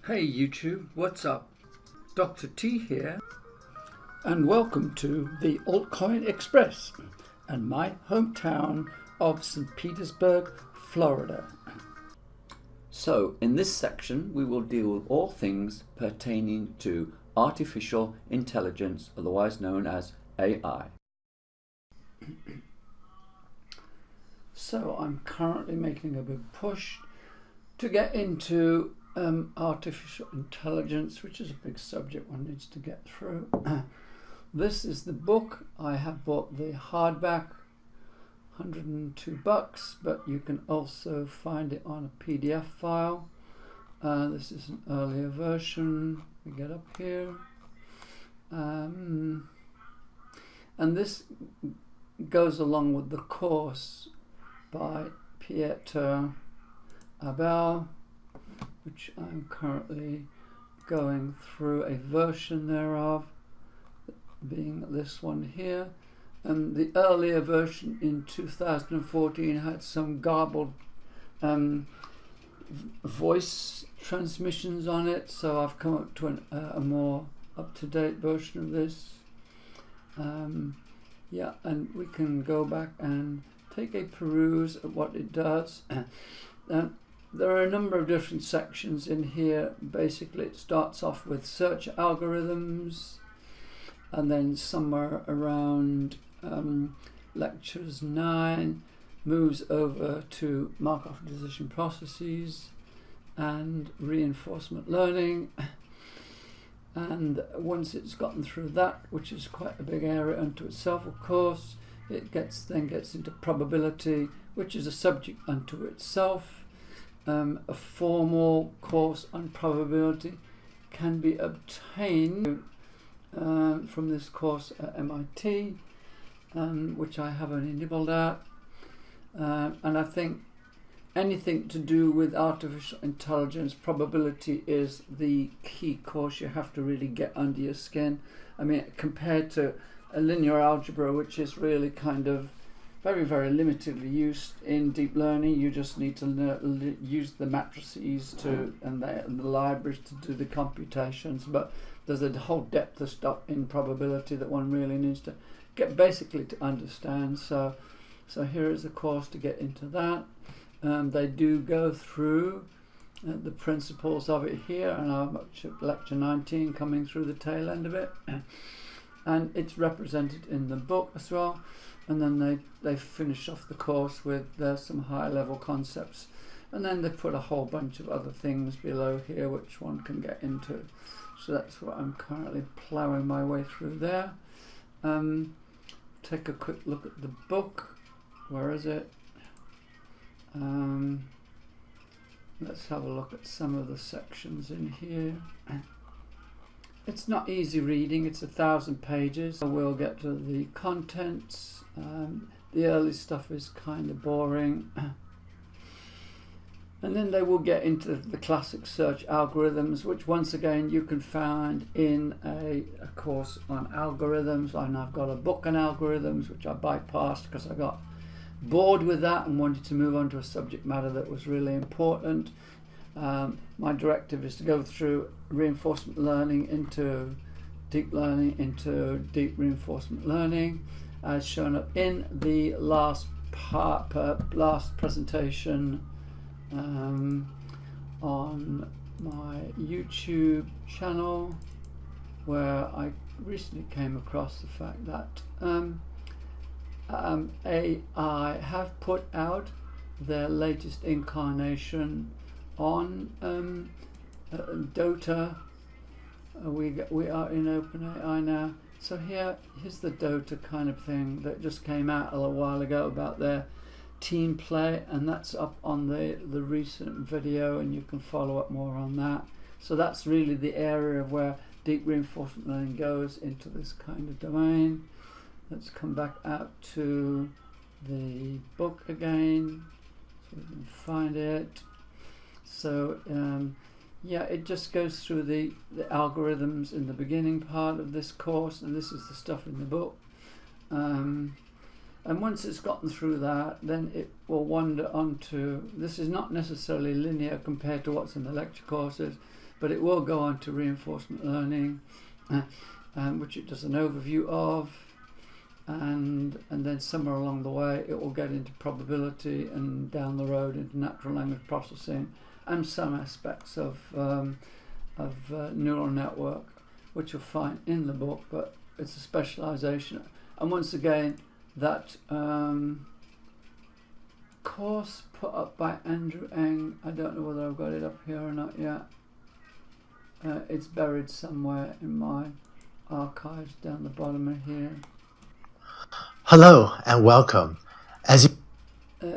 Hey YouTube, what's up? Dr. T here, and welcome to the Altcoin Express and my hometown of St. Petersburg, Florida. So in this section we will deal with all things pertaining to artificial intelligence, otherwise known as AI. So I'm currently making a big push to get into artificial intelligence, which is a big subject one needs to get through. This is the book. I have bought the hardback, $102, but you can also find it on a PDF file. This is an earlier version. We get up here. And this goes along with the course by Pieter Abel, which I'm currently going through a version thereof, being this one here. And the earlier version in 2014 had some garbled voice transmissions on it, so I've come up to a more up-to-date version of this. Yeah, and we can go back and take a peruse at what it does. There are a number of different sections in here. Basically it starts off with search algorithms, and then somewhere around lectures 9 moves over to Markov decision processes and reinforcement learning. And once it's gotten through that, which is quite a big area unto itself, of course, it then gets into probability, which is a subject unto itself. A formal course on probability can be obtained from this course at MIT, which I haven't enabled at. And I think anything to do with artificial intelligence, probability is the key course you have to really get under your skin. I mean, compared to a linear algebra, which is really kind of very, very limitedly used in deep learning. You just need to use the matrices and the libraries to do the computations, but there's a whole depth of stuff in probability that one really needs to get basically to understand. So here is a course to get into that. They do go through the principles of it here, and I'm up to lecture 19 coming through the tail end of it. And it's represented in the book as well. And then they finish off the course with some high level concepts, and then they put a whole bunch of other things below here which one can get into. So that's what I'm currently ploughing my way through there. Take a quick look at the book. Where is it? Let's have a look at some of the sections in here. It's not easy reading, it's 1,000 pages. We'll get to the contents. The early stuff is kind of boring. And then they will get into the classic search algorithms, which once again you can find in a course on algorithms. And I've got a book on algorithms, which I bypassed because I got bored with that and wanted to move on to a subject matter that was really important. My directive is to go through reinforcement learning into deep reinforcement learning, as shown up in the last presentation on my YouTube channel, where I recently came across the fact that AI have put out their latest incarnation on Dota. We are in OpenAI now. So here's the Dota kind of thing that just came out a little while ago about their team play, and that's up on the recent video, and you can follow up more on that. So that's really the area of where deep reinforcement learning goes into this kind of domain. Let's come back out to the book again so we can find it. So yeah, it just goes through the algorithms in the beginning part of this course, and this is the stuff in the book. And once it's gotten through that, then it will wander onto, this is not necessarily linear compared to what's in the lecture courses, but it will go on to reinforcement learning, which it does an overview of, and then somewhere along the way it will get into probability, and down the road into natural language processing, and some aspects of neural network, which you'll find in the book, but it's a specialization. And once again, that course put up by Andrew Ng, I don't know whether I've got it up here or not yet. It's buried somewhere in my archives down the bottom of here. Hello and welcome.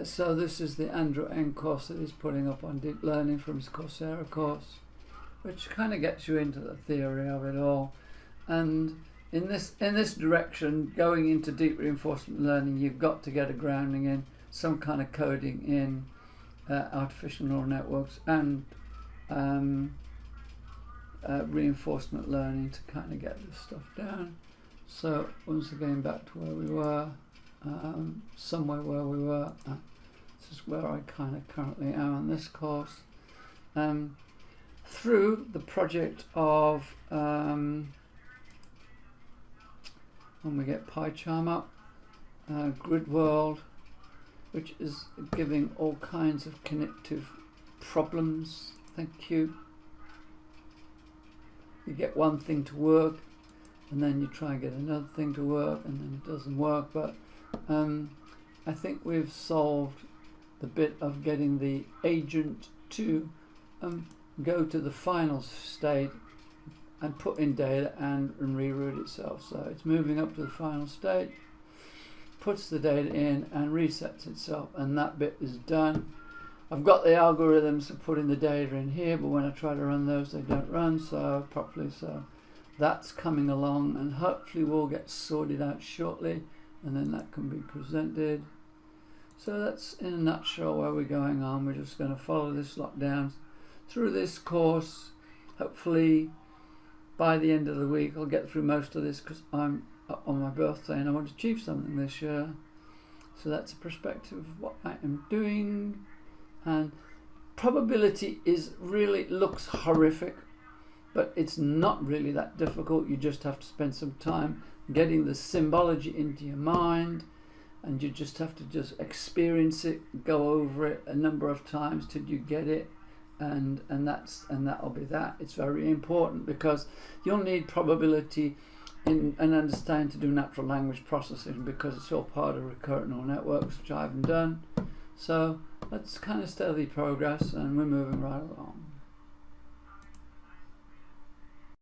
So this is the Andrew Ng course that he's putting up on deep learning from his Coursera course, which kind of gets you into the theory of it all. And in this direction, going into deep reinforcement learning, you've got to get a grounding in some kind of coding in artificial neural networks and reinforcement learning to kind of get this stuff down. So once again, back to where we were, somewhere where we were. This is where I kind of currently am on this course. Through the project of when we get PyCharm up, Gridworld, which is giving all kinds of connective problems. Thank you. You get one thing to work, and then you try and get another thing to work, and then it doesn't work. But I think we've solved the bit of getting the agent to go to the final state and put in data and reroute itself. So it's moving up to the final state, puts the data in and resets itself, and that bit is done. I've got the algorithms for putting the data in here, but when I try to run those, they don't run properly. So that's coming along, and hopefully will get sorted out shortly, and then that can be presented. So that's in a nutshell where we're going on. We're just going to follow this lockdown through this course. Hopefully by the end of the week I'll get through most of this, because I'm up on my birthday and I want to achieve something this year. So that's a perspective of what I am doing. And probability looks horrific, but it's not really that difficult. You just have to spend some time getting the symbology into your mind, and you just have to just experience it, go over it a number of times till you get it, and that'll be that. It's very important because you'll need probability in an understanding to do natural language processing, because it's all part of recurrent neural networks, which I haven't done. So that's kind of steady progress, and we're moving right along.